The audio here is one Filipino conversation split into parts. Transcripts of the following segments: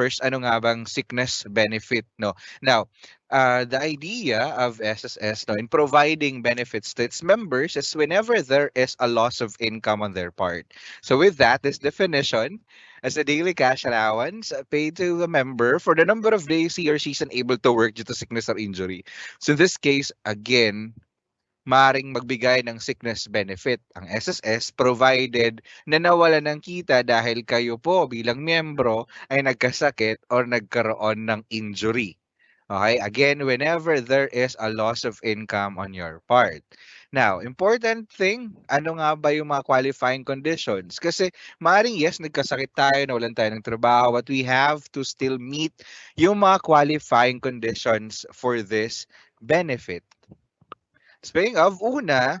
first, ano nga bang sickness benefit, no? Now, the idea of SSS, no, in providing benefits to its members is whenever there is a loss of income on their part. So with that, this definition as a daily cash allowance paid to a member for the number of days he or she is unable to work due to sickness or injury. So in this case, again, maring magbigay ng sickness benefit ang SSS provided na nawala ng kita dahil kayo po bilang miyembro ay nagkasakit or nagkaroon ng injury. Okay, again, whenever there is a loss of income on your part. Now, important thing, ano nga ba yung mga qualifying conditions? Kasi maaaring yes, nagkasakit tayo, nawalan tayo ng trabaho, but we have to still meet yung mga qualifying conditions for this benefit. Speaking of, una,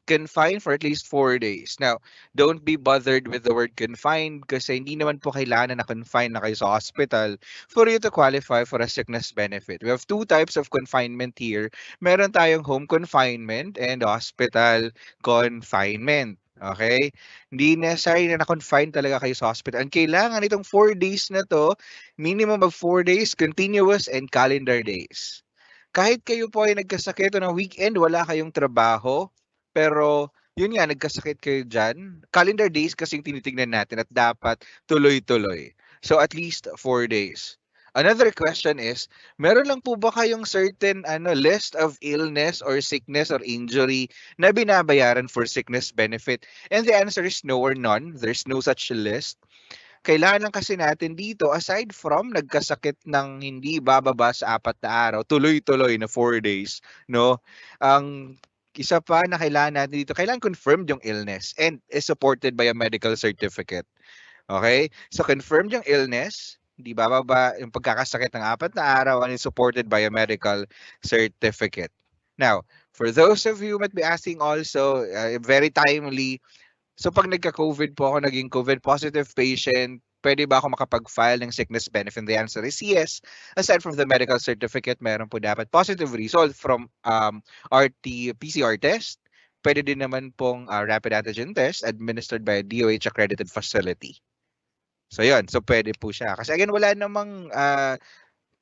confined for at least 4 days. Now, don't be bothered with the word confined kasi hindi naman po kailangan na confined na kayo sa hospital for you to qualify for a sickness benefit. We have two types of confinement here. Meron tayong home confinement and hospital confinement. Okay? Hindi necessary na na-confine talaga kayo sa hospital. Ang kailangan itong 4 days na to, minimum of 4 days, continuous and calendar days. Kahit kayo po ay nagkasakit o ng weekend, wala kayong trabaho, pero yun nga, nagkasakit kayo dyan. Calendar days kasi yung tinitignan natin at dapat tuloy-tuloy. So at least 4 days. Another question is, meron lang po ba kayong certain list of illness or sickness or injury na binabayaran for sickness benefit? And the answer is no or none. There's no such list. Kailangan lang kasi natin dito, aside from nagkasakit ng hindi bababa sa 4 na araw, tuloy-tuloy na 4 days, no? Ang isa pa na kailangan natin dito, kailangan confirmed yung illness and is supported by a medical certificate. Okay? So confirmed yung illness, hindi bababa yung pagkakasakit ng 4 na araw and is supported by a medical certificate. Now, for those of you who might be asking also, very timely, so pag nagka-COVID po ako, naging COVID positive patient, pwede ba ako makapag-file ng sickness benefit? And the answer is yes. Aside from the medical certificate, meron po dapat positive result from RT-PCR test. Pwede din naman pong rapid antigen test administered by a DOH accredited facility. So yun, so pwede po siya. Kasi again, wala namang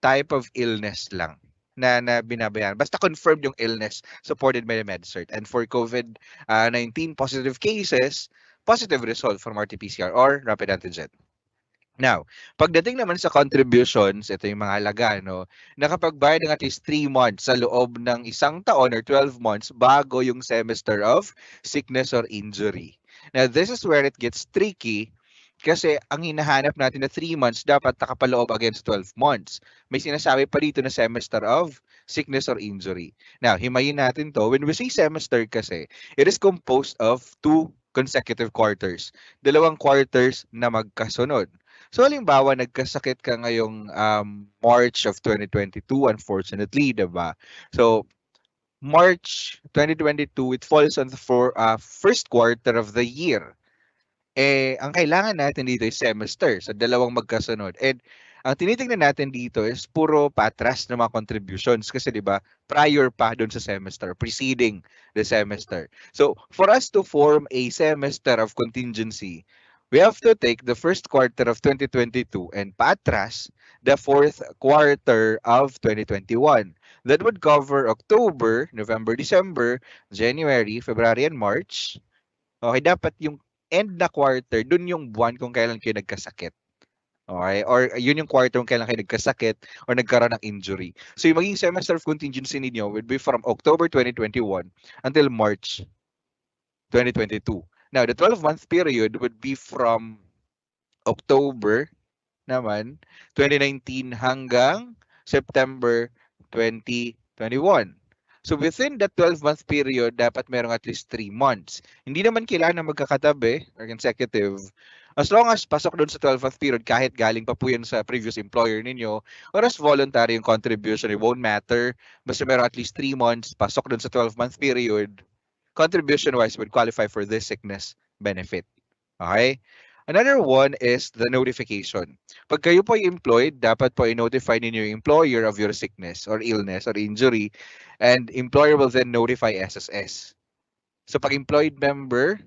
type of illness lang na binabayaran. Basta confirmed yung illness supported by the MedCert. And for COVID-19 positive cases, positive result from RT-PCR or rapid antigen. Now, pagdating naman sa contributions, ito yung mga halaga, no? Nakapagbayad ng at least 3 months sa loob ng isang taon or 12 months bago yung semester of sickness or injury. Now, this is where it gets tricky kasi ang hinahanap natin na 3 months dapat nakapaloob against 12 months. May sinasabi pa dito na semester of sickness or injury. Now, himayin natin to. When we say semester kasi, it is composed of 2 consecutive quarters. 2 quarters na magkasunod. So, halimbawa, nagkasakit ka ngayong March of 2022, unfortunately, diba? So, March 2022, it falls on the first quarter of the year. Ang kailangan natin dito is semester, so 2 magkasunod. And ang tinitingnan natin dito is puro patras na mga contributions kasi 'di ba prior pa doon sa semester, preceding the semester. So for us to form a semester of contingency, we have to take the first quarter of 2022 and patras the fourth quarter of 2021. That would cover October, November, December, January, February, and March. Okay, dapat yung end na quarter, dun yung buwan kung kailan kayo nagkasakit. Okay? Or yun yung quarter kung kailan kayo nagkasakit or nagkaroon ng injury. So yung maging semester of contingency ninyo would be from October 2021 until March 2022. Now, the 12-month period would be from October naman 2019 hanggang September 2021. So within that 12-month period, dapat merong at least 3 months. Hindi naman kailangan na magkakatabi or consecutive. As long as pasok doon sa 12-month period, kahit galing pa po yun sa previous employer ninyo, or as voluntary yung contribution, it won't matter. Basta merong at least 3 months, pasok doon sa 12-month period, contribution-wise would qualify for this sickness benefit. Okay? Another one is the notification. Pag kayo po ay employed, dapat po i-notify ninyo yung employer of your sickness or illness or injury, and employer will then notify SSS. So pag employed member,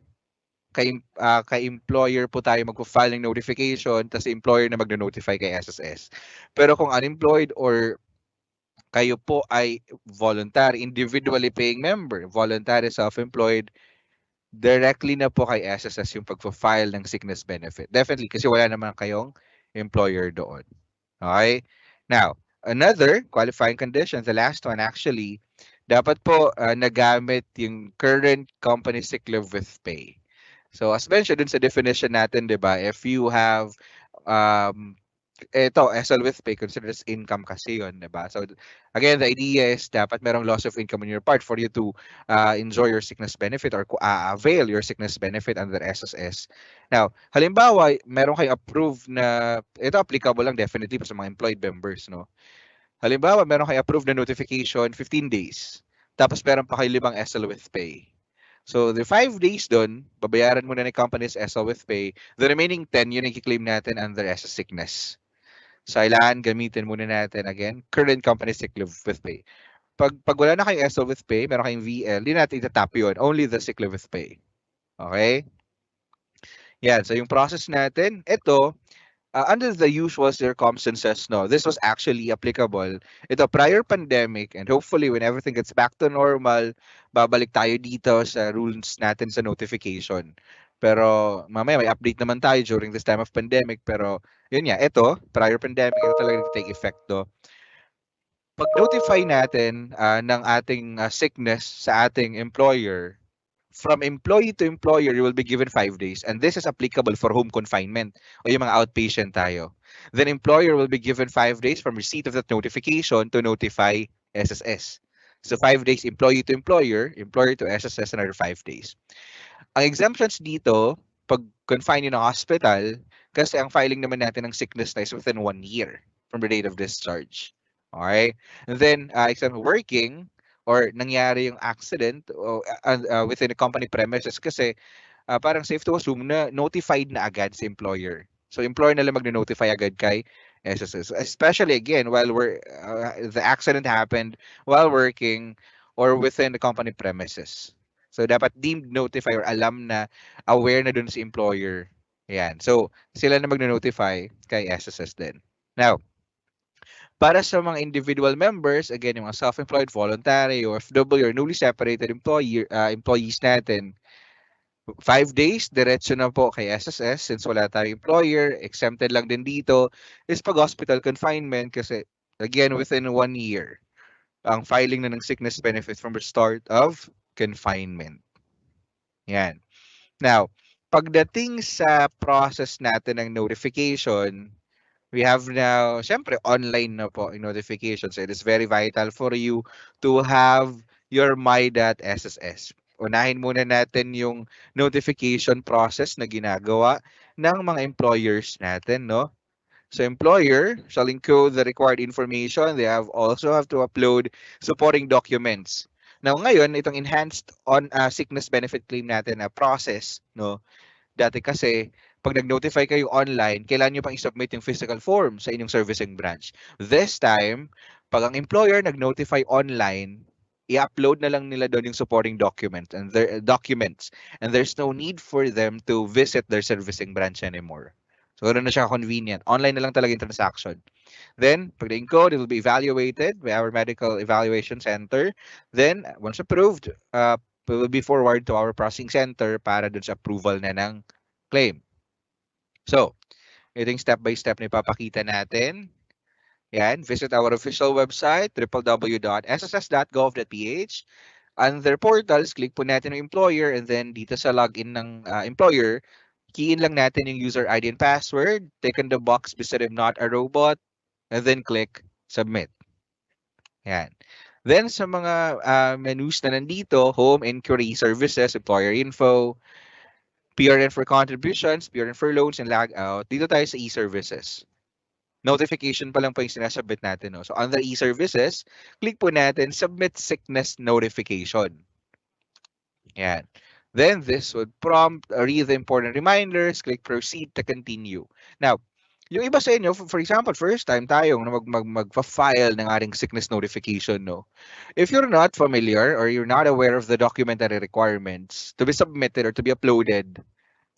kay employer po tayo magpo-file ng notification, tas employer na magno-notify kay SSS. Pero kung unemployed or kayo po ay voluntary, individually paying member, voluntary self-employed, directly na po kay SSS yung pagpo-file ng sickness benefit. Definitely, kasi wala naman kayong employer doon. Okay? Now, another qualifying condition, the last one actually, dapat po nagamit yung current company sick leave with pay. So, as mentioned dun sa definition natin, di ba, if you have um, ito, SL with pay, considered as income kasi yun, diba? So, again, the idea is dapat merong loss of income on your part for you to enjoy your sickness benefit or avail your sickness benefit under SSS. Now, halimbawa, meron kayo approved na, ito applicable lang definitely sa mga employed members, no? Halimbawa, meron kayo approved na notification, 15 days. Tapos meron pa kayo 5 SL with pay. So, the 5 days doon, babayaran muna ng company's SL with pay. The remaining 10, yun yung i-claim natin under SS sickness. So, kailangan gamitin muna natin again, current company sick leave with pay. Pag wala na kayong SL with pay, meron kayong VL, hindi natin itatap yun. Only the sick leave with pay. Okay? Yan. So, yung process natin, ito, under the usual circumstances, no, this was actually applicable. Ito, prior pandemic, and hopefully when everything gets back to normal, babalik tayo dito sa rules natin sa notification. Pero mamaya may update naman tayo during this time of pandemic. Pero yun nga, ito, prior pandemic, ito talaga take effect to. Pag-notify natin ng ating sickness sa ating employer, from employee to employer, you will be given 5 days. And this is applicable for home confinement o yung mga outpatient tayo. Then employer will be given 5 days from receipt of that notification to notify SSS. So 5 days employee to employer to SSS, another 5 days. Ang exemptions dito, pag confine yun ng hospital, kasi ang filing naman natin ng sickness na is within 1 year from the date of discharge. Okay? And then, except working, or nangyari yung accident within the company premises kasi parang safe to assume na notified na agad sa employer. So employer na lang mag-notify agad kay SSS. Especially again, while the accident happened while working or within the company premises. So dapat deemed notify or alam na, aware na dun si employer. Yan. So sila na mag-notify kay SSS din. Now, para sa mga individual members, again, yung mga self-employed, voluntary, OFW, or newly separated employees natin, 5 days, diretso na po kay SSS since wala tayong employer. Exempted lang din dito is pag hospital confinement kasi, again, within 1 year, ang filing na ng sickness benefit from the start of confinement. Yan. Now, pagdating sa process natin ng notification, we have now, syempre, online na po yung notifications. It is very vital for you to have your my.sss. Unahin muna natin yung notification process na ginagawa ng mga employers natin, no? So employer shall include the required information. They also have to upload supporting documents. Now ngayon, itong enhanced on sickness benefit claim natin na process, no? Dati kasi, pag nag-notify kayo online, kailangan nyo pang i-submit yung physical form sa inyong servicing branch. This time, pag ang employer nag-notify online, i-upload na lang nila doon yung supporting documents and there's no need for them to visit their servicing branch anymore. So, ganoon na siya convenient. Online na lang talaga yung transaction. Then, pag code, it will be evaluated by our medical evaluation center. Then, once approved, will be forward to our processing center para dun sa approval na ng claim. So, ito yung step-by-step na ipapakita natin. Yan, visit our official website, www.sss.gov.ph. Under portals, click po natin yung employer and then dito sa login ng employer, key in lang natin yung user ID and password, tick on the box beside I'm not a robot, and then click submit. Yan. Then sa mga menus na nandito, home, inquiry, services, employer info, PRN for contributions, PRN for loans, and lag out. Dito tayo sa e-services. Notification pa lang po yung sinasubmit natin. No? So under e-services, click po natin submit sickness notification. Yan. Then this would prompt read the important reminders, click proceed to continue. Now, yung iba sa inyo, for example, first time tayong magpa-file ng ating sickness notification, no? If you're not familiar or you're not aware of the documentary requirements to be submitted or to be uploaded,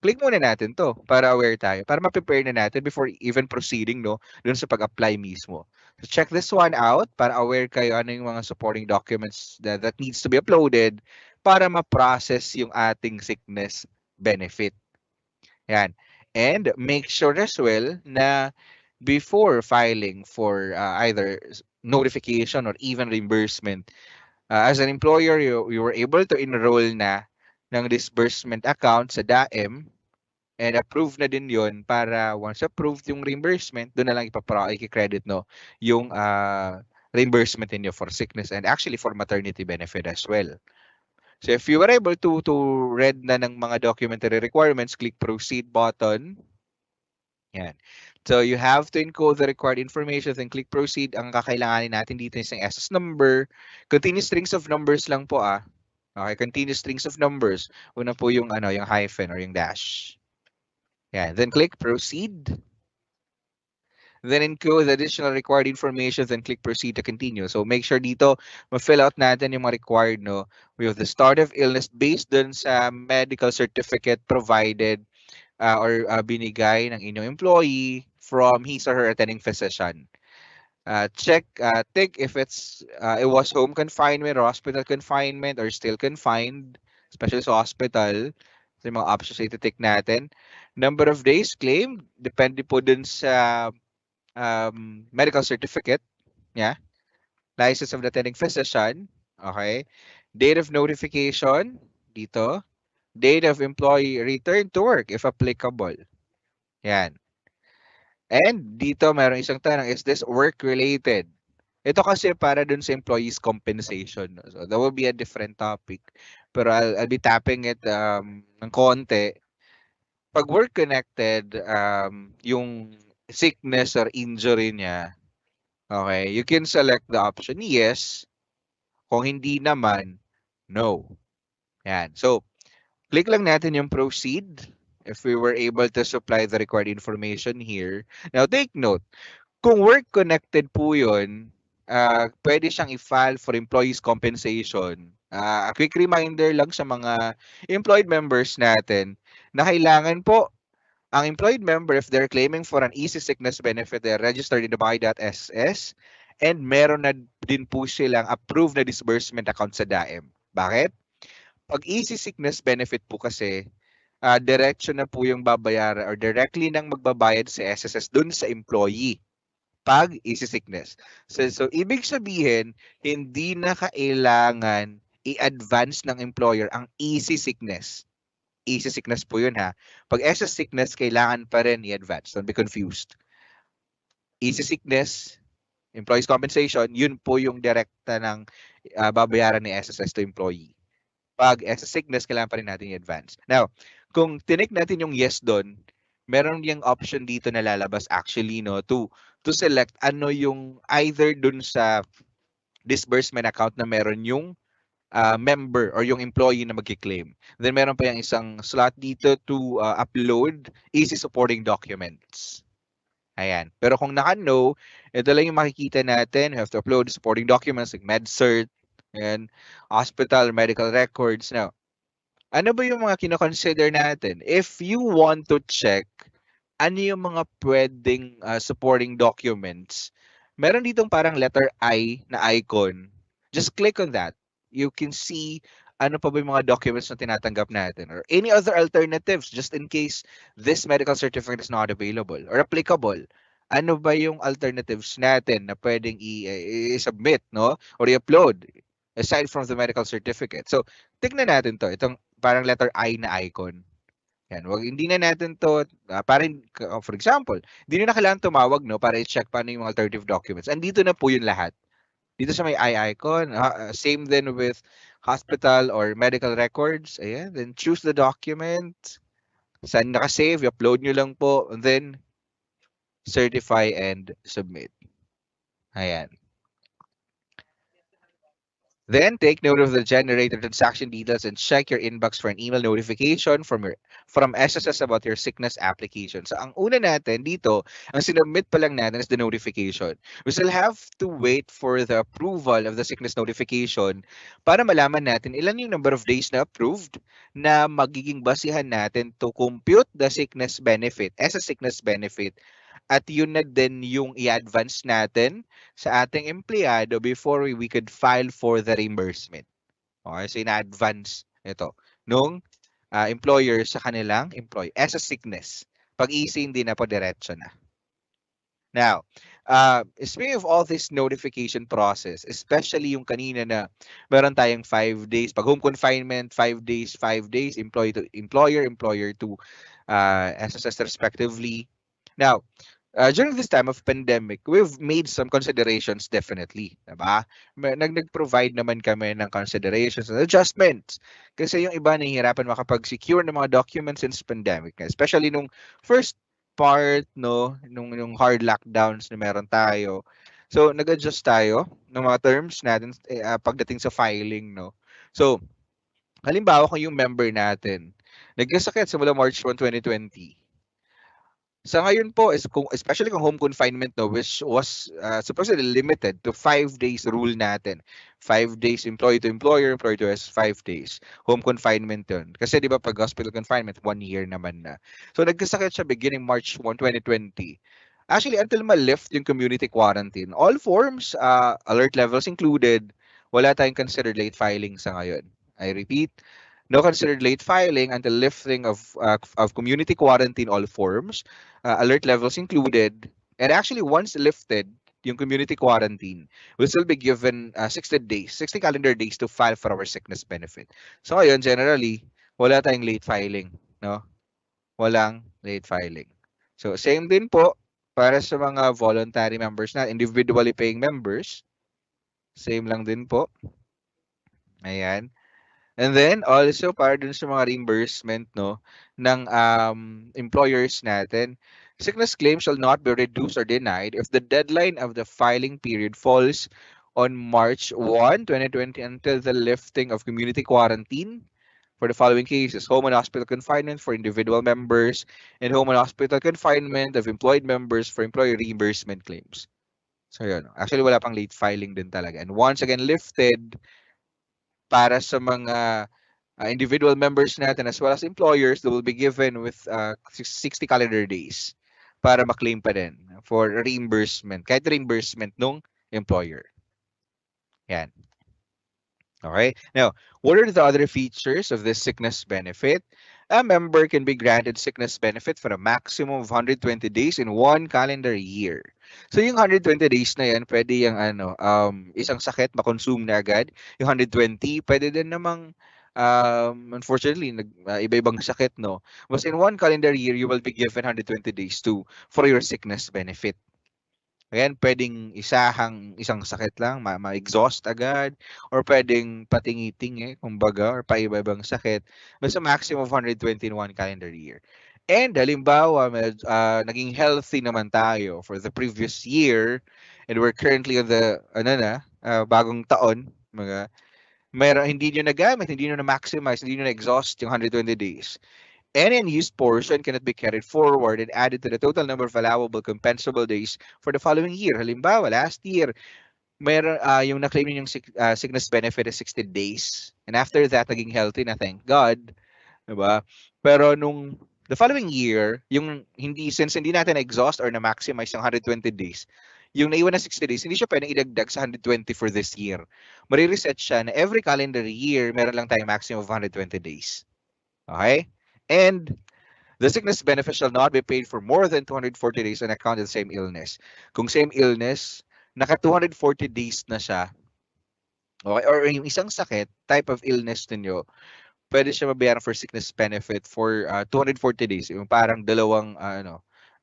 Click muna natin 'to para aware tayo, para ma-prepare na natin before even proceeding, no, dun sa pag-apply mismo. So check this one out para aware kayo ano yung mga supporting documents that needs to be uploaded para ma-process yung ating sickness benefit. Yan. And make sure as well na before filing for either notification or even reimbursement, as an employer, you were able to enroll na ng disbursement account sa DAEM and approve na din yon para once approved yung reimbursement, doon na lang i-credit, no, yung reimbursement niyo for sickness and actually for maternity benefit as well. So if you were able to read na ng mga documentary requirements, click proceed button. Yan. So you have to encode the required information, then click proceed. Ang kakailanganin natin dito is ang SS number. Continuous strings of numbers lang po ah. Okay, continuous strings of numbers. Una po yung ano, yung hyphen or yung dash. Yan. Then click proceed. Then encode the additional required information, then click proceed to continue. So make sure dito ma-fill out natin yung mga required, no. We have the start of illness based dun sa medical certificate provided or binigay ng inyong employee from his or her attending physician. Tick if it was home confinement or hospital confinement or still confined, especially sa hospital. So yung mga options na iti-tick natin. Number of days claimed, depende po dun sa medical certificate. Yeah. License of the attending physician. Okay. Date of notification, dito. Date of employee return to work if applicable. Yan. And dito meron isang tanong, is this work-related? Ito kasi para dun sa employees compensation. So that will be a different topic. Pero I'll be tapping it ng konti. Pag work-connected, yung sickness or injury niya, okay, you can select the option yes. Kung hindi naman, no. Yan. So, click lang natin yung proceed if we were able to supply the required information here. Now, take note, kung work-connected po yun, pwede siyang i-file for employees compensation. A quick reminder lang sa mga employed members natin na kailangan po ang employed member, if they're claiming for an easy sickness benefit, they're registered in the SSS and meron na din po silang approved na disbursement account sa DAEM. Bakit? Pag easy sickness benefit po kasi, diretso na po yung babayaran or directly nang magbabayad sa SSS dun sa employee pag easy sickness. So ibig sabihin, hindi na kailangan i-advance ng employer ang easy sickness. Easy sickness po yun ha. Pag SS sickness, kailangan pa rin i-advance. Don't be confused. Easy sickness, employees compensation, yun po yung direkta ng babayaran ni SSS to employee. Pag SS sickness, kailangan pa rin natin i-advance. Now, kung tinik natin yung yes doon, meron yung option dito na lalabas actually, no, to select ano yung either dun sa disbursement account na meron yung member or yung employee na magki-claim. Then meron pa yung isang slot dito to upload easy supporting documents. Ayan. Pero kung naka-no, ito lang yung makikita natin. You have to upload supporting documents like MedCert and hospital medical records. Now, ano ba yung mga kino-consider natin? If you want to check ano yung mga pwedeng supporting documents, meron ditong parang letter I na icon. Just click on that. You can see ano pa ba yung mga documents na tinatanggap natin or any other alternatives just in case this medical certificate is not available or applicable. Ano ba yung alternatives natin na pwedeng i-submit, no? Or i-upload aside from the medical certificate. So, tignan natin to. Itong parang letter I na icon. Yan, hindi na natin to, for example, hindi na kailangan tumawag, no, para i-check paano yung alternative documents. Andito na po yun lahat. Dito sa may I icon, same then with hospital or medical records. Ayan, then choose the document. Saan naka-save, i-upload nyo lang po, and then certify and submit. Ayan. Then take note of the generated transaction details and check your inbox for an email notification from SSS about your sickness application. So ang una natin dito, ang sinubmit pa lang natin is the notification. We still have to wait for the approval of the sickness notification para malaman natin ilan yung number of days na approved na magiging basihan natin to compute the sickness benefit as a sickness benefit. At yun na din yung i-advance natin sa ating empleyado before we could file for the reimbursement. Okay, so in-advance ito nung employer sa kanilang employee as a sickness. Pag-easy, hindi na po diretso na. Now, speaking of all this notification process, especially yung kanina na meron tayong 5 days, pag home confinement, 5 days, employee to employer, employer to SSS respectively. Now, during this time of pandemic, we've made some considerations definitely, diba? Nag-provide naman kami ng considerations and adjustments. Kasi yung iba nahihirapan makapag-secure ng mga documents since pandemic, especially nung first part, no, nung hard lockdowns na meron tayo. So, nag-adjust tayo ng mga terms natin pagdating sa filing, no. So, halimbawa kung yung member natin nagkasakit simula March 1, 2020. Sa ngayon po is kung especially kung home confinement, no, which was supposedly limited to 5 days rule natin. 5 days employee to employer, employer to us 5 days. Home confinement yun. Kasi di ba pag hospital confinement, 1 year naman na. So nagkasakit siya beginning March 1, 2020. Actually, until ma-lift yung community quarantine, all forms, alert levels included, wala tayong considered late filing sa ngayon. I repeat, no considered late filing until lifting of community quarantine all forms, alert levels included. And actually, once lifted, yung community quarantine, will still be given 60 days, 60 calendar days to file for our sickness benefit. So ngayon, generally, wala tayong late filing. No? Walang late filing. So same din po para sa mga voluntary members na individually paying members. Same lang din po. Ayan. And then also para dun sa mga reimbursement, no, ng employers natin, sickness claim shall not be reduced or denied if the deadline of the filing period falls on March 1, 2020 until the lifting of community quarantine for the following cases: home and hospital confinement for individual members and home and hospital confinement of employed members for employee reimbursement claims. So yun. Actually, wala pang late filing din talaga. And once again lifted, para sa mga individual members natin as well as employers, they will be given with 60 calendar days para maklaim pa din for reimbursement, kahit reimbursement nung employer. Yan. Okay. Now, what are the other features of this sickness benefit? A member can be granted sickness benefit for a maximum of 120 days in one calendar year. So yung 120 days na yan, pwede yung isang sakit makonsume na agad. Yung 120, pwede din namang unfortunately iba-ibang sakit, no. But in one calendar year, you will be given 120 days for your sickness benefit. Ayan, pwedeng isang sakit lang, ma-exhaust agad, or pwedeng patingi-tingi, kumbaga, or paiba-ibang sakit. Basta maximum of 120 in one calendar year. And halimbawa, naging healthy naman tayo for the previous year, and we're currently on the, bagong taon, hindi nyo nagamit, hindi nyo na-maximize, hindi nyo na-exhaust yung 120 days. Any unused portion cannot be carried forward and added to the total number of allowable compensable days for the following year. Halimbawa, last year, yung na-claim yung sickness benefit is 60 days. And after that, naging healthy na, thank God. Diba? Pero nung the following year, since hindi natin na-exhaust or na-maximize yung 120 days, yung naiwan na 60 days, hindi siya pwedeng idagdag sa 120 for this year. Marireset siya na every calendar year, meron lang tayong maximum of 120 days. Okay? And the sickness benefit shall not be paid for more than 240 days on account of the same illness. Kung same illness, naka 240 days na siya, okay, or yung isang sakit, type of illness ninyo, pwede siya mabayaran for sickness benefit for 240 days. Yung parang dalawang,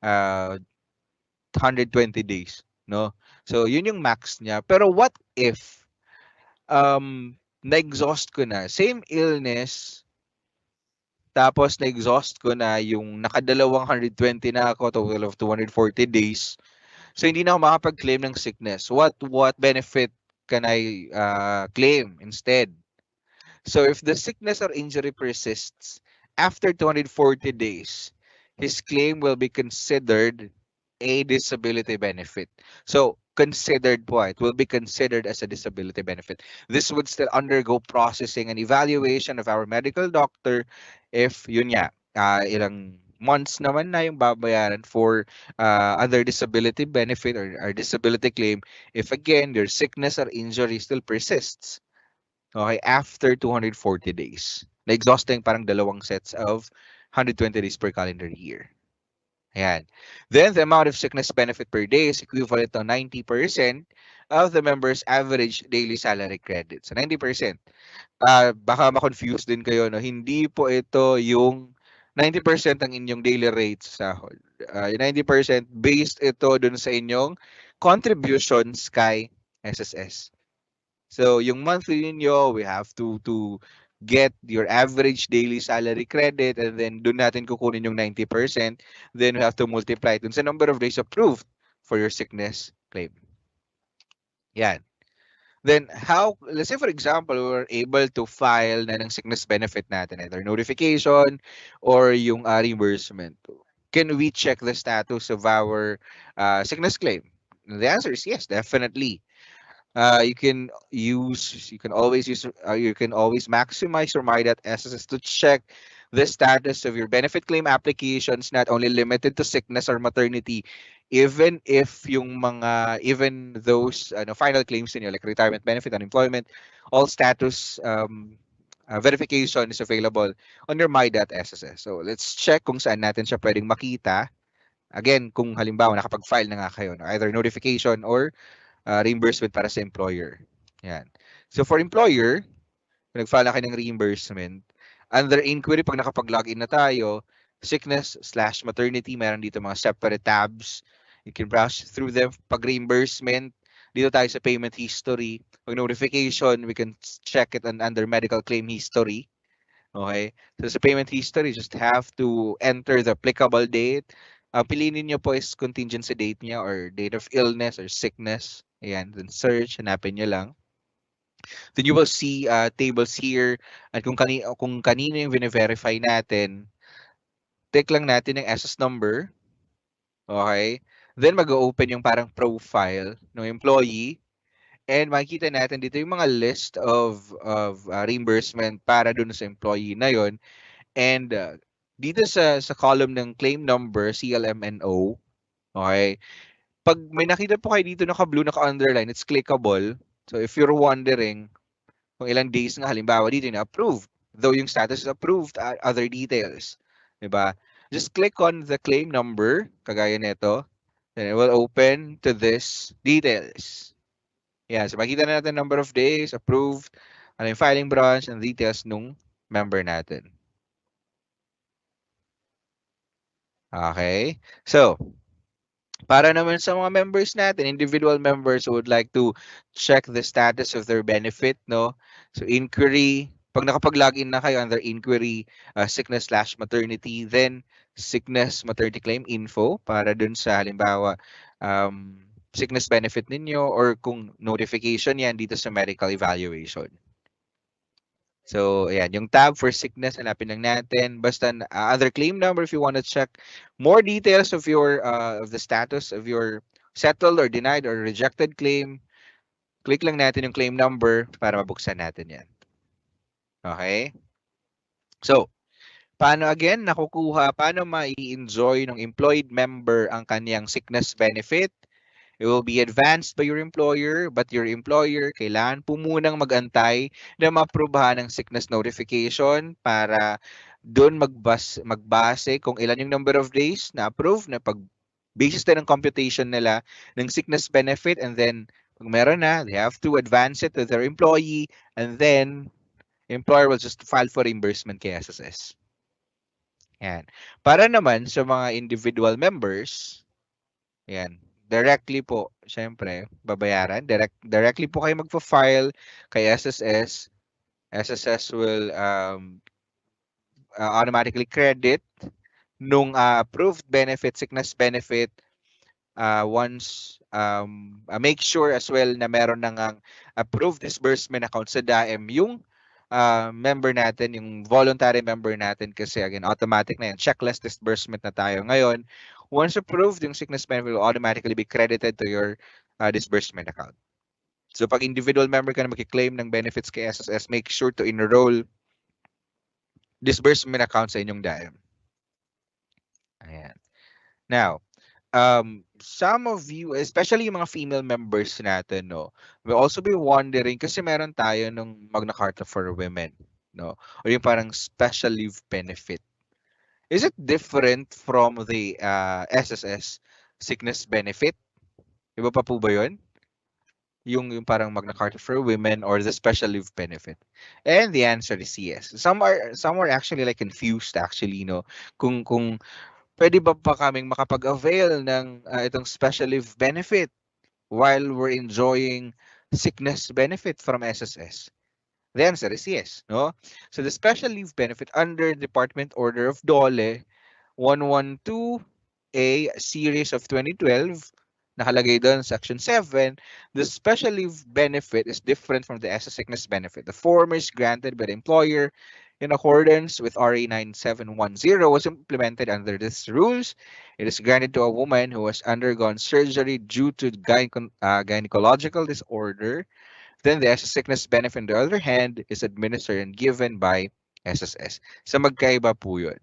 120 days. No? So, yun yung max niya. Pero what if, na-exhaust ko na, same illness, tapos na-exhaust ko na yung nakadalawang 120 na ako, total of 240 days. So hindi na ako makapag-claim ng sickness. What benefit can I claim instead? So if the sickness or injury persists after 240 days, his claim will be considered a disability benefit. So considered po, it will be considered as a disability benefit. This would still undergo processing and evaluation of our medical doctor if yun nga, ilang months naman na yung babayaran for other disability benefit or disability claim if again your sickness or injury still persists. Okay, after 240 days. Na-exhausting parang dalawang sets of 120 days per calendar year. Ayan. Then, the amount of sickness benefit per day is equivalent to 90% of the member's average daily salary credit. So, 90%. Baka ma-confuse din kayo, no? Hindi po ito yung 90% ang inyong daily rates sa sahod. Yung 90% based ito dun sa inyong contributions kay SSS. So, yung monthly ninyo, we have to get your average daily salary credit and then doon natin kukunin yung 90%. Then we have to multiply it dun sa number of days approved for your sickness claim. Yan. Then how, let's say for example, we were able to file na ng sickness benefit natin, either notification or yung reimbursement. Can we check the status of our sickness claim? The answer is yes, definitely. You can always use you can always maximize your My.SSS to check the status of your benefit claim applications, not only limited to sickness or maternity, even if yung mga even those final claims niyo like retirement benefit, unemployment, all status verification is available on your My.SSS. So let's check kung saan natin siya pwedeng makita. Again, kung halimbawa nakapag-file na nga kayo, no? Either notification or reimbursement para sa employer. Yan. So for employer, kung nag-file na kayo ng reimbursement, under inquiry, pag nakapag-login na tayo, sickness slash maternity, meron dito mga separate tabs. You can browse through them. Pag reimbursement, dito tayo sa payment history. Pag notification, we can check it under medical claim history. Okay? So sa payment history, just have to enter the applicable date. Piliin niyo po is contingency date niya or date of illness or sickness. Ayan, then search, hanapin niyo lang. Then you will see tables here at kung kanino yung verify natin, click lang natin yung SS number. Okay? Then mag-open yung parang profile ng employee. And makikita natin dito yung mga list of reimbursement para dun sa employee na yon. And dito sa column ng claim number, CLMNO, okay, pag may nakita po kayo dito naka-blue, naka-underline, it's clickable. So if you're wondering kung ilang days nga, halimbawa dito na approved, though yung status is approved, other details, diba? Just click on the claim number, kagaya nito, then it will open to this details. Yeah, so makita na natin number of days, approved, ano yung filing branch, and details nung member natin. Okay? So, para naman sa mga members natin, individual members who would like to check the status of their benefit, no? So, inquiry, pag nakapag-login na kayo under inquiry, sickness slash maternity, then sickness maternity claim info para dun sa halimbawa sickness benefit ninyo or kung notification yan dito sa medical evaluation. So, ayan, yung tab for sickness, hanapin lang natin. Basta other claim number if you want to check more details of your of the status of your settled or denied or rejected claim, click lang natin yung claim number para mabuksan natin yan. Okay? So, paano again paano ma-enjoy ng employed member ang kanyang sickness benefit? It will be advanced by your employer, but your employer kailangan po munang mag-antay na maaprubahan ng sickness notification para doon magbase kung ilan yung number of days na approved na pag basis din ng computation nila ng sickness benefit, and then pag meron na, they have to advance it to their employee, and then employer will just file for reimbursement kay SSS. Yan. Para naman sa mga individual members, yan, directly po, syempre, babayaran. Directly po kayo magpa-file kay SSS. SSS will automatically credit nung approved benefit, sickness benefit, once make sure as well na meron nang ang approved disbursement account sa DAEM yung member natin, yung voluntary member natin, kasi again automatic na yan, checklist disbursement na tayo ngayon. Once approved, yung sickness benefit will automatically be credited to your disbursement account. So pag individual member ka na magki-claim ng benefits kay SSS, make sure to enroll disbursement account sa inyong DAEM. Ayan. Now, some of you, especially yung mga female members natin, no, will also be wondering kasi meron tayo nung Magna Carta for Women, no, or yung parang special leave benefit. Is it different from the SSS sickness benefit? Iba pa po ba yun? Yung parang Magna Carta for Women or the special leave benefit? And the answer is yes. Some are actually like confused actually, no, kung pwede ba pa kaming makapag-avail ng itong special leave benefit while we're enjoying sickness benefit from SSS? The answer is yes, no? So the special leave benefit under Department Order of DOLE 112A series of 2012, nakalagay doon section 7, the special leave benefit is different from the SSS sickness benefit. The former is granted by the employer in accordance with RA 9710 was implemented under these rules. It is granted to a woman who has undergone surgery due to gynecological disorder. Then the SSS sickness benefit, on the other hand, is administered and given by SSS. So magkaiba po yun.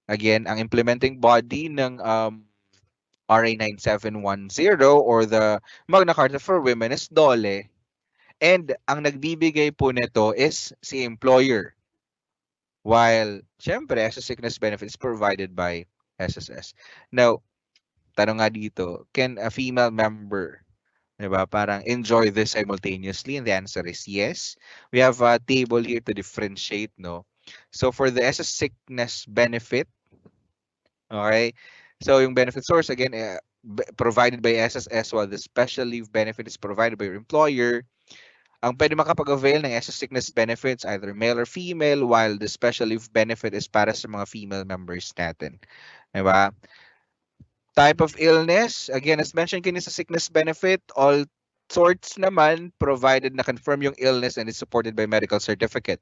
Again, ang implementing body ng RA 9710 or the Magna Carta for Women is DOLE. And ang nagbibigay po nito is si employer. While, syempre, SSS sickness benefit is provided by SSS. Now, tanong nga dito, can a female member, diba, parang enjoy this simultaneously? And the answer is yes. We have a table here to differentiate, no? So for the SSS sickness benefit, okay, so yung benefit source, again, provided by SSS, while the special leave benefit is provided by your employer. Ang pwede makapag-avail ng SSS sickness benefits, either male or female, while the special leave benefit is para sa mga female members natin. Diba? Type of illness, again, as mentioned kanina sa sickness benefit, all sorts naman, provided na confirm yung illness and is supported by medical certificate.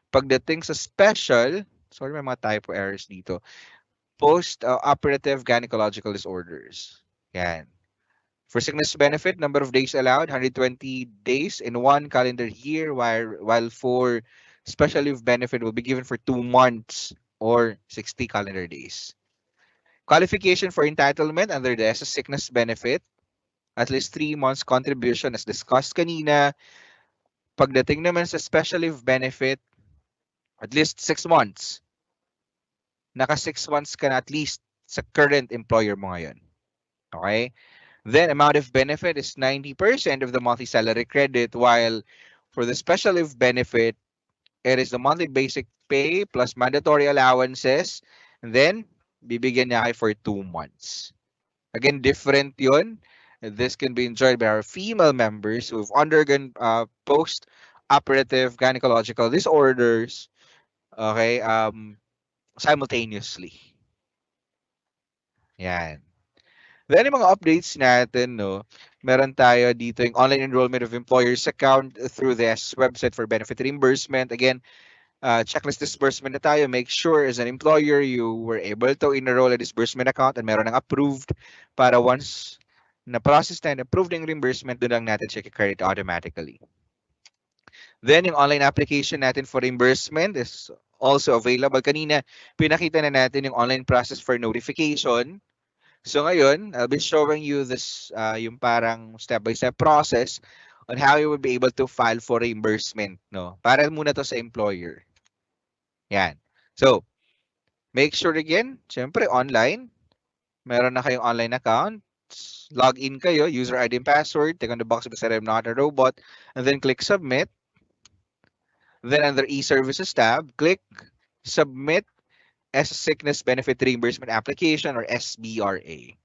Pagdating sa special, sorry, may mga typo errors dito, post-operative gynecological disorders. Yan. For sickness benefit, number of days allowed, 120 days in one calendar year, while for special leave benefit will be given for 2 months or 60 calendar days. Qualification for entitlement under the SSS sickness benefit, at least 3 months contribution as discussed kanina. Pagdating naman sa special leave benefit, at least 6 months. Naka 6 months ka na at least sa current employer mo ngayon. Okay? Then amount of benefit is 90% of the monthly salary credit, while for the special leave benefit, it is the monthly basic pay plus mandatory allowances, and then bibigyan niya kayo for 2 months. Again, different yun. This can be enjoyed by our female members who've undergone post-operative gynecological disorders, okay, simultaneously. Yan. Then yung mga updates natin, no, meron tayo dito yung online enrollment of employers account through the website for benefit reimbursement. Again, checklist disbursement na tayo. Make sure as an employer you were able to enroll a disbursement account and meron ng approved para once na-process na and approved yung reimbursement, doon lang natin check credit automatically. Then yung online application natin for reimbursement is also available. Kanina, pinakita na natin yung online process for notification. So ngayon, I'll be showing you this, yung parang step-by-step process on how you will be able to file for reimbursement, no? Para muna to sa employer. Yan. So, make sure again, syempre online, meron na kayong online account, log in kayo, user ID and password, click on the box beside I'm not a robot, and then click submit. Then under e-services tab, click submit SSS sickness benefit reimbursement application or SBRA.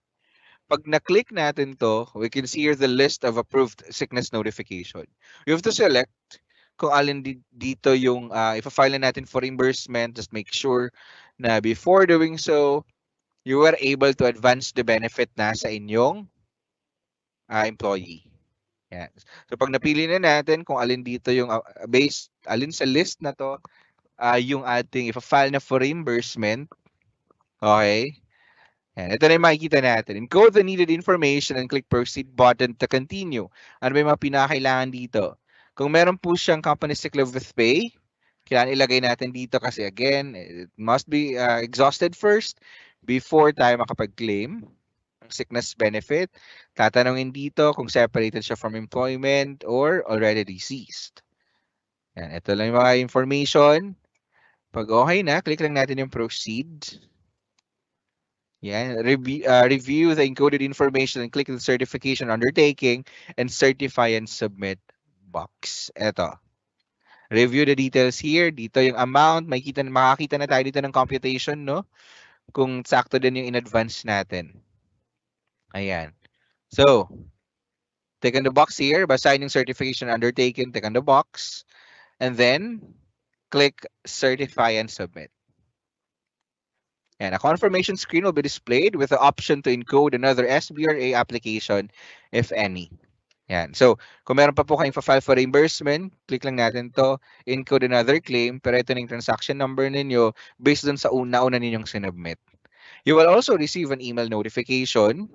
Pag na-click natin to, we can see here the list of approved sickness notification. You have to select kung alin dito yung ipa-file natin for reimbursement. Just make sure na before doing so, you were able to advance the benefit na sa inyong employee. Yan. So pag napili na natin kung alin dito yung alin sa list na to yung ating ipa-file na for reimbursement. Okay? Yan. Ito na yung makikita natin. Encode the needed information and click proceed button to continue. Ano ba yung mga pinakailangan dito? Kung meron po siyang company sick leave with pay, kailangan ilagay natin dito kasi again, it must be exhausted first before tayo makapag-claim ng sickness benefit. Tatanungin dito kung separated siya from employment or already deceased. Yan, ito lang yung mga information. Pag okay na, click lang natin yung proceed. Yan, review the encoded information and click the certification undertaking and certify and submit box. Ito. Review the details here. Dito yung amount. Makakita na tayo dito ng computation, no? Kung sakto din yung in-advance natin. Ayan. So, click on the box here. Basahin yung certification undertaken. Click on the box. And then, click certify and submit. And a confirmation screen will be displayed with the option to encode another SBRA application, if any. Yan. So, kung meron pa po kayong file for reimbursement, click lang natin to, encode another claim, pero ito na yung transaction number ninyo based dun sa una ninyong sinubmit. You will also receive an email notification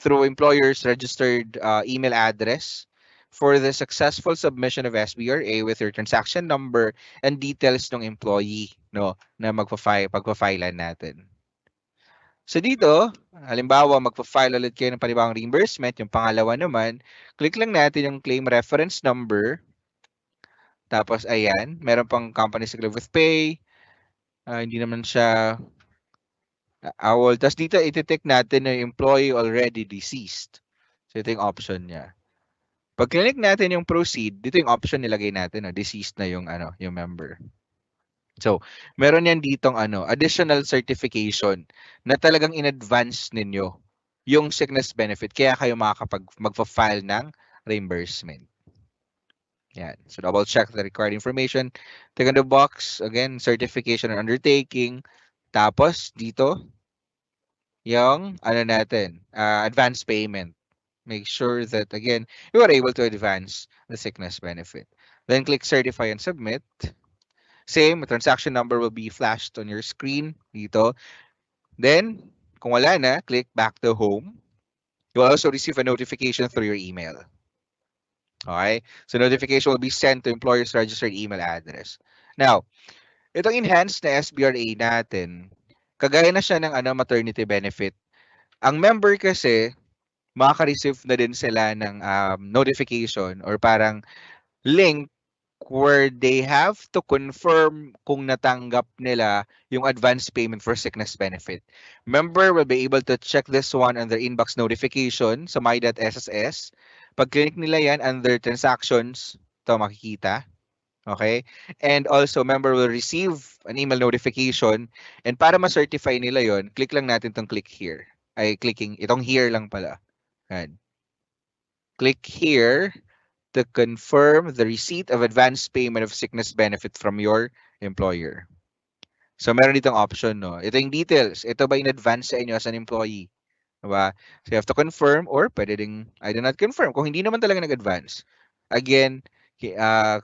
through employer's registered email address for the successful submission of SBRA with your transaction number and details ng employee, no, na pagpa-filean natin. So dito, halimbawa magpa-file ulit kayo ng panibagong reimbursement, yung pangalawa naman, click lang natin yung claim reference number. Tapos ayan, meron pang company sick leave with pay. Hindi naman siya AWOL. Tapos dito iti-tick natin na employee already deceased. So ito yung option niya. Pag click natin yung proceed, dito yung option nilagay natin, no? Deceased na yung yung member. So, meron yan ditong additional certification na talagang in advance ninyo yung sickness benefit kaya kayo magfa-file ng reimbursement. Yan. So, double check the required information. Click on the box, again, certification and undertaking. Tapos dito yung natin, advance payment. Make sure that, again, you are able to advance the sickness benefit. Then click certify and submit. Same, the transaction number will be flashed on your screen dito. Then, kung wala na, click back to home. You will also receive a notification through your email. Okay? So notification will be sent to employer's registered email address. Now, itong enhanced na SBRA natin, kagaya na siya ng maternity benefit. Ang member kasi, makaka-receive na din sila ng notification or parang link where they have to confirm kung natanggap nila yung advance payment for sickness benefit. Member will be able to check this one under inbox notification sa my.sss. Pag click nila yan under transactions, ito makikita. Okay? And also, member will receive an email notification. And para ma-certify nila yon, click lang natin itong click here. Itong here lang pala. And click here to confirm the receipt of advance payment of sickness benefit from your employer. So meron ditong option, no? Ito yung details. Ito ba in advance sa inyo as an employee? Diba? So you have to confirm or pwede ding I do not confirm kung hindi naman talaga nag-advance. Again,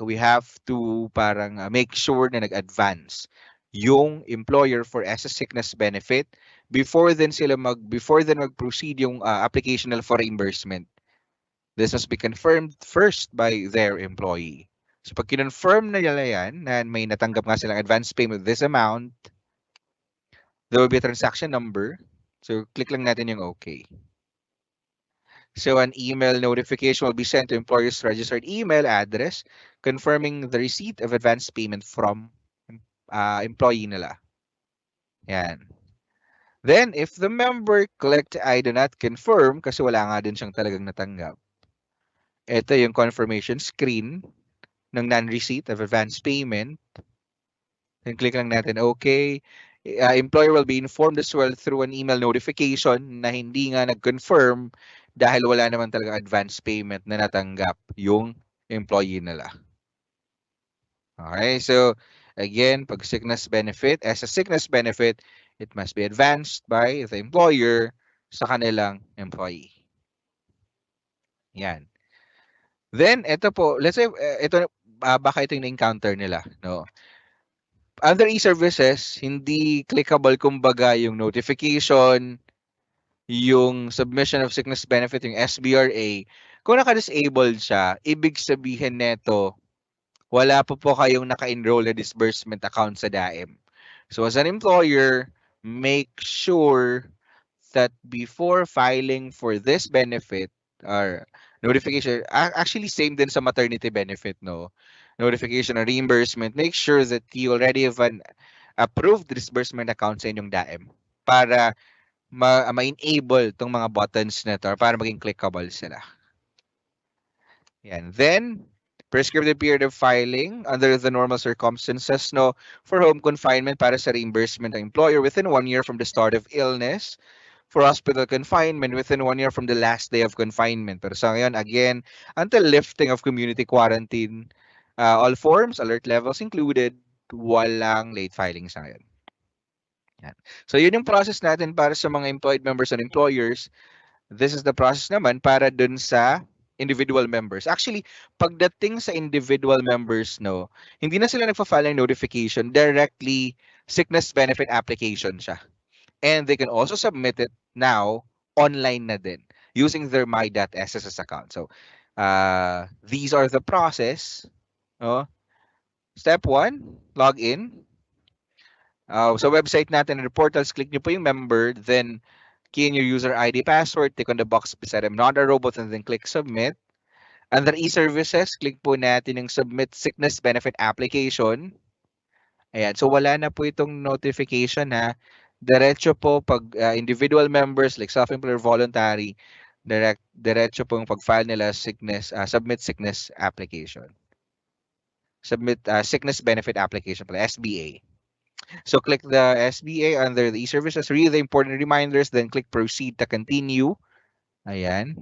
we have to parang make sure na nag-advance yung employer for SS sickness benefit before then mag-proceed yung application nila for reimbursement. This must be confirmed first by their employee. So pag kinonfirm na nila yan, na may natanggap nga silang advance payment of this amount, there will be a transaction number. So click lang natin yung OK. So an email notification will be sent to employer's registered email address confirming the receipt of advance payment from employee nila. Yan. Then, if the member clicked I do not confirm kasi wala nga din siyang talagang natanggap, ito yung confirmation screen ng non-receipt of advance payment. Then click lang natin OK. Employer will be informed as well through an email notification na hindi nga nag-confirm dahil wala naman talaga advance payment na natanggap yung employee nila. Okay, so again, pag sickness benefit, as a sickness benefit, It must be advanced by the employer sa kanilang employee. Yan. Then, ito po, let's say, ito, baka ito yung na-encounter nila, no? Under e-services, hindi clickable kumbaga yung notification, yung submission of sickness benefit, yung SBRA. Kung naka-disabled siya, ibig sabihin neto, wala po kayong naka-enroll na disbursement account sa DAIM. So as an employer, make sure that before filing for this benefit or notification, actually same din sa maternity benefit, no? Notification or reimbursement, make sure that you already have an approved disbursement account sa inyong DAIM para ma-enable tong mga buttons na to or para maging clickable sila. Yan. Then, prescribed period of filing under the normal circumstances, no, for home confinement para sa reimbursement ng employer within 1 year from the start of illness, for hospital confinement within 1 year from the last day of confinement. Pero sa ngayon, again, until lifting of community quarantine, all forms, alert levels included, walang late filing sa ngayon. Yan. So yun yung process natin para sa mga employed members and employers. This is the process naman para dun sa individual members. Actually, pagdating sa individual members, no, hindi na sila nagfa-file ng notification, directly sickness benefit application siya. And they can also submit it now online na din using their my.sss account. So, these are the process. No? Step 1, log in. Sa website natin, the portals, click nyo po yung member, then key in your user ID password, click on the box beside I'm not a robot, and then click submit. Under e-services, click po natin yung submit sickness benefit application. Ayan, so wala na po itong notification ha. Diretso po pag individual members like self-employed voluntary, diretso po yung pag-file nila submit sickness application. Submit sickness benefit application pala, SBA. So click the SBA under the e-services, read the important reminders, then click proceed to continue. Ayan.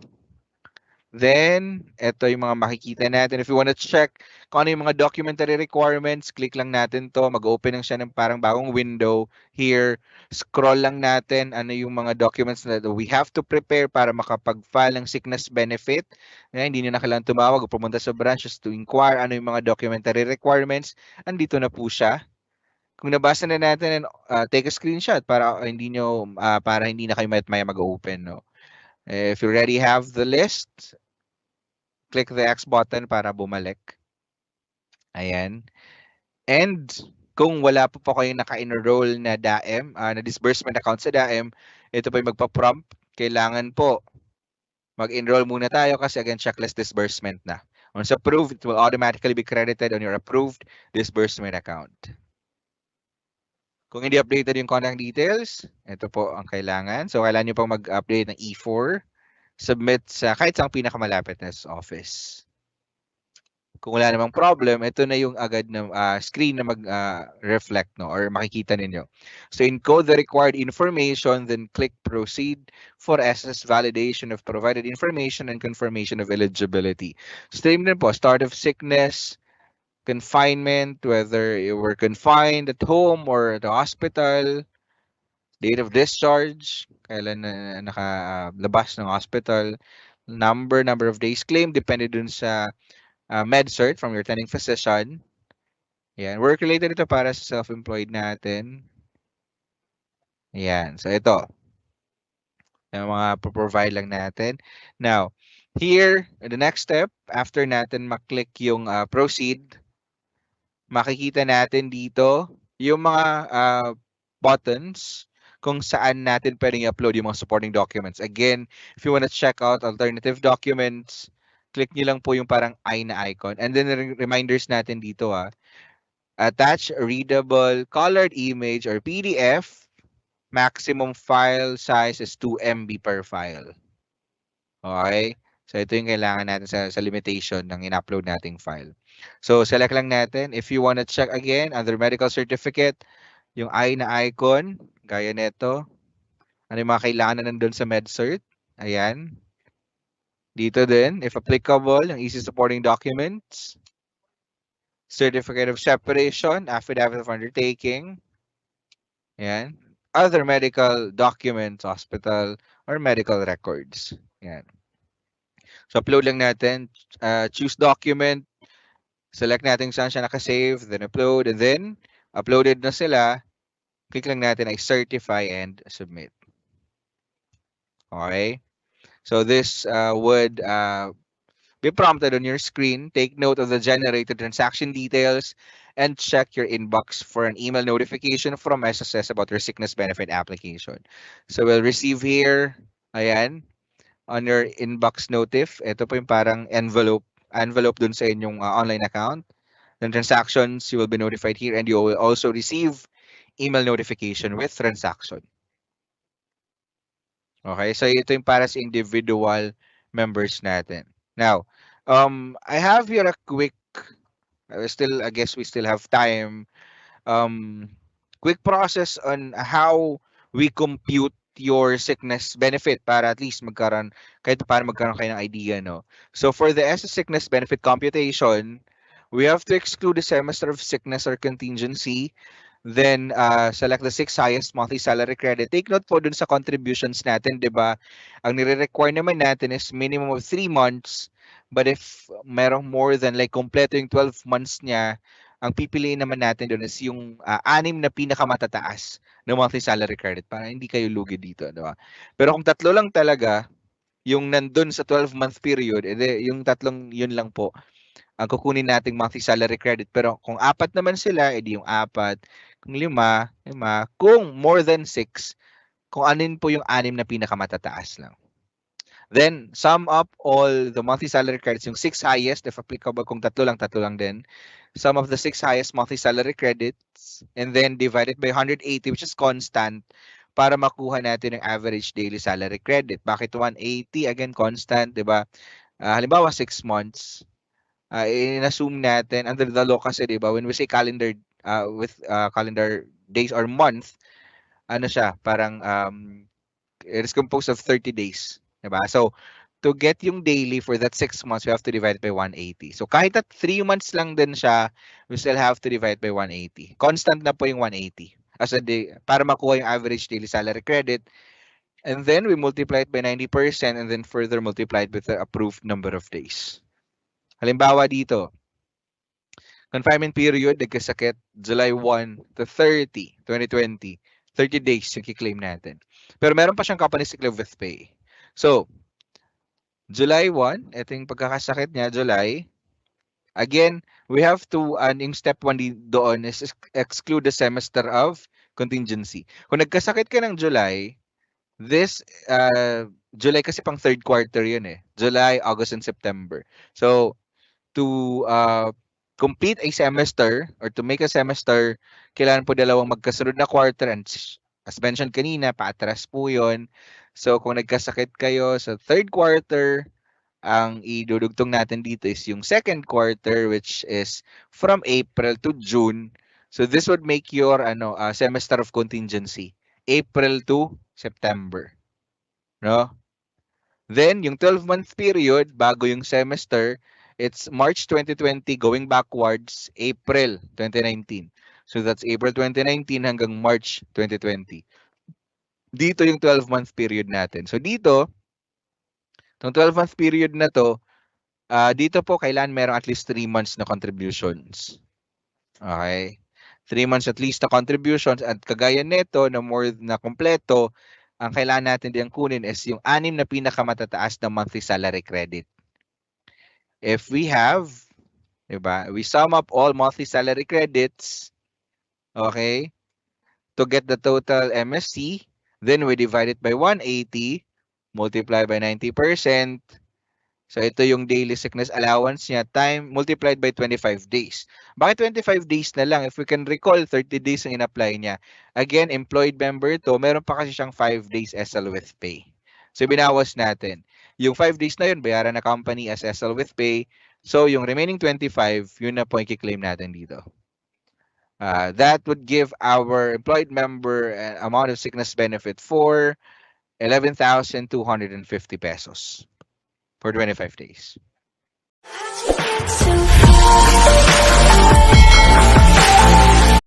Then, ito yung mga makikita natin. If you want to check kung ano yung mga documentary requirements, click lang natin to. Mag-open lang siya ng parang bagong window. Here, scroll lang natin ano yung mga documents na we have to prepare para makapag-file ng sickness benefit. Hindi nyo na kailangan tumawag o pumunta sa branches to inquire ano yung mga documentary requirements. Andito na po siya. Kung nabasa na natin, take a screenshot para hindi na kayo maya mag-open, no. If you already have the list, click the X button para bumalik. Ayan. And kung wala po kayong naka-enroll na DAIM, na disbursement account sa DAIM, ito po yung magpa-prompt. Kailangan po mag-enroll muna tayo kasi again, checklist disbursement na. Once approved, it will automatically be credited on your approved disbursement account. Kung hindi updated yung contact details, ito po ang kailangan. So, kailangan nyo pang mag-update ng E4, submit sa kahit sa pinakamalapit na office. Kung wala namang problem, ito na yung agad na screen na mag-reflect, no, or makikita ninyo. So, encode the required information, then click proceed for SSS validation of provided information and confirmation of eligibility. Same din po, start of sickness, confinement, whether you were confined at home or at the hospital, date of discharge, kailan na nakalabas ng hospital, number of days claimed, depende dun sa med-cert from your attending physician. Yan, work-related ito para sa self-employed natin. Yan, so ito. Yung mga provide lang natin. Now, here, the next step, after natin maklik yung proceed, makikita natin dito yung mga buttons kung saan natin pwedeng i-upload yung mga supporting documents. Again, if you want to check out alternative documents, click nyo lang po yung parang I na icon. And then reminders natin dito attach a readable colored image or PDF. Maximum file size is 2 MB per file. Okay? So ito yung kailangan natin sa limitation ng in-upload nating file. So select lang natin. If you want to check again, under medical certificate, yung I na icon, gaya nito. Ano yung mga kailangan na nandun sa MedCert? Ayan. Dito din, if applicable, yung easy supporting documents. Certificate of separation, affidavit of undertaking. Ayan. other medical documents, hospital, or medical records. Yan. So, upload lang natin. Choose document. Select natin saan siya nakasave. Then, upload. And then, uploaded na sila. Click lang natin ay certify and submit. Okay? So, this would be prompted on your screen. Take note of the generated transaction details and check your inbox for an email notification from SSS about your sickness benefit application. So we'll receive here, ayan, on your inbox notif. Ito po yung parang envelope dun sa inyong online account. Then transactions, you will be notified here and you will also receive email notification with transaction. Okay, so ito yung para sa individual members natin. Now, I have here a quick, I guess we still have time. Quick process on how we compute your sickness benefit para at least magkaroon, kahit para magkaroon kayo ng idea, no? So for the SS sickness benefit computation, we have to exclude the semester of sickness or contingency. Then, select the 6 highest monthly salary credit. Take note po dun sa contributions natin, di ba? Ang nire-require naman natin is minimum of 3 months. But if merong more than like kompleto yung 12 months niya, ang pipiliin naman natin doon is yung 6 na pinakamatataas na monthly salary credit para hindi kayo lugi dito, di ba? Pero kung tatlo lang talaga, yung nandun sa 12-month period, edi yung tatlong yun lang po ang kukunin nating monthly salary credit. Pero kung 4 naman sila, edi yung 4. Kung 5, 5. Kung more than 6, kung anin po yung 6 na pinakamatataas lang. Then, sum up all the monthly salary credits, yung 6 highest, if applicable, kung tatlo lang din. Sum of the 6 highest monthly salary credits, and then divide it by 180, which is constant, para makuha natin yung average daily salary credit. Bakit 180? Again, constant, di ba? Halimbawa, 6 months. In-assume natin, under the law kasi, di ba, when we say calendar, with calendar days or month, ano siya, parang it is composed of 30 days. Diba? So, to get yung daily for that 6 months, we have to divide by 180. So, kahit at 3 months lang din siya, we still have to divide by 180. Constant na po yung 180 as a day, para makuha yung average daily salary credit. And then, we multiply it by 90% and then further multiply it with the approved number of days. Halimbawa dito, confinement period, nagkasakit, July 1 to 30, 2020. 30 days yung kiklaim natin. Pero meron pa siyang company sick leave with pay. So, July 1, ito yung pagkakasakit niya, July. Again, we have to, yung step 1 doon is exclude the semester of contingency. Kung nagkasakit ka ng July, this, July kasi pang third quarter yun eh. July, August, and September. So, to complete a semester or to make a semester, kailangan po dalawang magkasunod na quarter and as mentioned kanina, paatras po yun. So kung nagkasakit kayo sa third quarter, ang idudugtong natin dito is yung second quarter which is from April to June. So this would make your semester of contingency, April to September. No? Then yung 12-month period bago yung semester, it's March 2020 going backwards, April 2019. So that's April 2019 hanggang March 2020. Dito yung 12-month period natin. So dito, itong 12-month period na to, dito po kailan merong at least 3 months na contributions. Okay? 3 months at least na contributions at kagaya nito na more na kompleto, ang kailangan natin diyang kunin is yung 6 na pinakamatataas na monthly salary credit. If we have, diba, we sum up all monthly salary credits, okay, to get the total MSC, then we divide it by 180, multiply by 90%. So ito yung daily sickness allowance niya, time multiplied by 25 days. Bakit 25 days na lang? If we can recall, 30 days ang in-apply niya. Again, employed member to, meron pa kasi siyang 5 days SL with pay. So binawas natin. Yung 5 days na yun, bayaran na company as SL with pay. So yung remaining 25, yun na po yung kiklaim natin dito. That would give our employed member an amount of sickness benefit for 11,250 pesos for 25 days.